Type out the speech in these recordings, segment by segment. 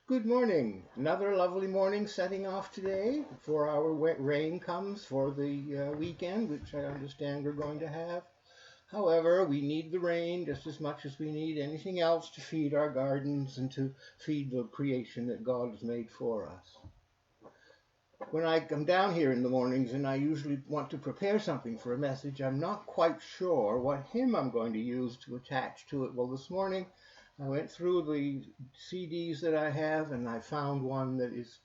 Good morning. Another lovely morning setting off today before our wet rain comes for the weekend, which I understand we're going to have. However, we need the rain just as much as we need anything else to feed our gardens and to feed the creation that God has made for us. When I come down here in the mornings and I usually want to prepare something for a message, I'm not quite sure what hymn I'm going to use to attach to it. Well, this morning I went through the CDs that I have and I found one that is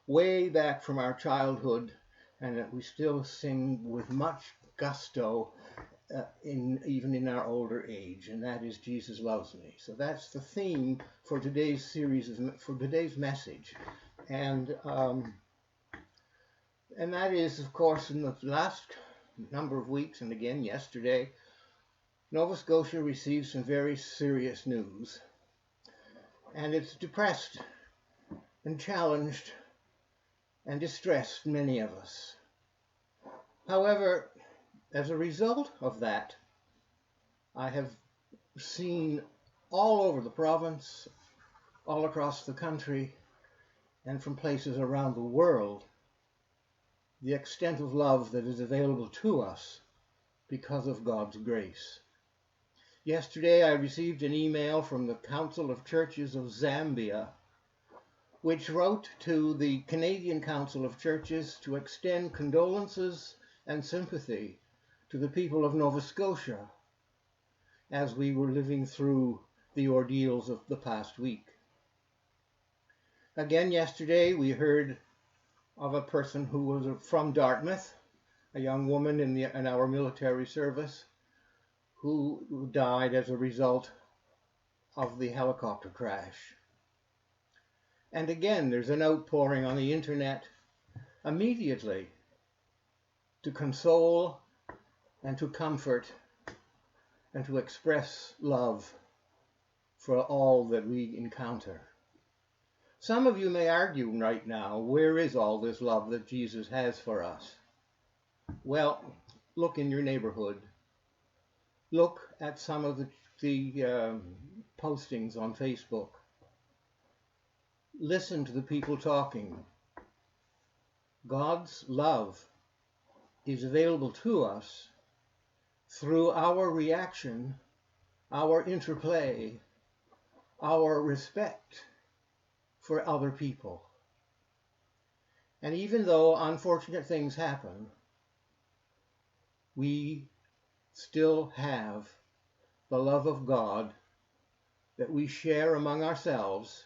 way back from our childhood and that we still sing with much gusto even in our older age, and that is Jesus Loves Me. So that's the theme for today's for today's message. And that is, of course, in the last number of weeks, and again yesterday, Nova Scotia received some very serious news. And it's depressed and challenged and distressed many of us. However, as a result of that, I have seen all over the province, all across the country, and from places around the world, the extent of love that is available to us because of God's grace. Yesterday, I received an email from the Council of Churches of Zambia, which wrote to the Canadian Council of Churches to extend condolences and sympathy to the people of Nova Scotia as we were living through the ordeals of the past week. Again, yesterday, we heard of a person who was from Dartmouth, a young woman in our military service, who died as a result of the helicopter crash. And again, there's an outpouring on the internet immediately to console and to comfort and to express love for all that we encounter. Some of you may argue right now, where is all this love that Jesus has for us? Well, look in your neighborhood. Look at some of the postings on Facebook. Listen to the people talking. God's love is available to us through our reaction, our interplay, our respect for other people. And even though unfortunate things happen, we still have the love of God that we share among ourselves,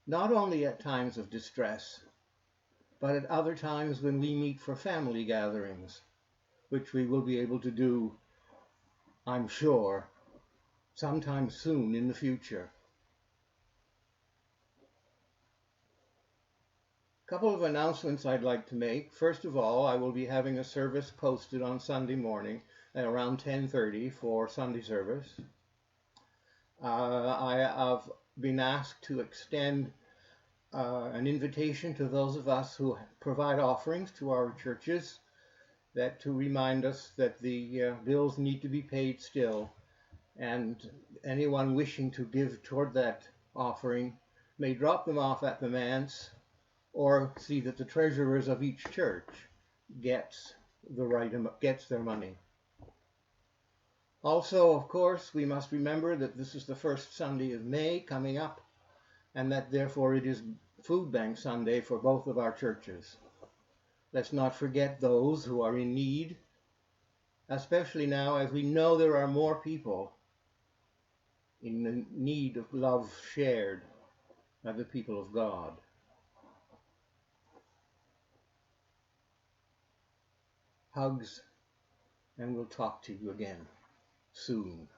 not only at times of distress, but at other times when we meet for family gatherings, which we will be able to do, I'm sure, sometime soon in the future. A couple of announcements I'd like to make. First of all, I will be having a service posted on Sunday morning at around 10:30 for Sunday service. I have been asked to extend an invitation to those of us who provide offerings to our churches, that to remind us that the bills need to be paid still, and anyone wishing to give toward that offering may drop them off at the manse or see that the treasurers of each church gets their money. Also, of course, we must remember that this is the first Sunday of May coming up, and that therefore it is Food Bank Sunday for both of our churches. Let's not forget those who are in need, especially now as we know there are more people in the need of love shared by the people of God. Hugs, and we'll talk to you again soon.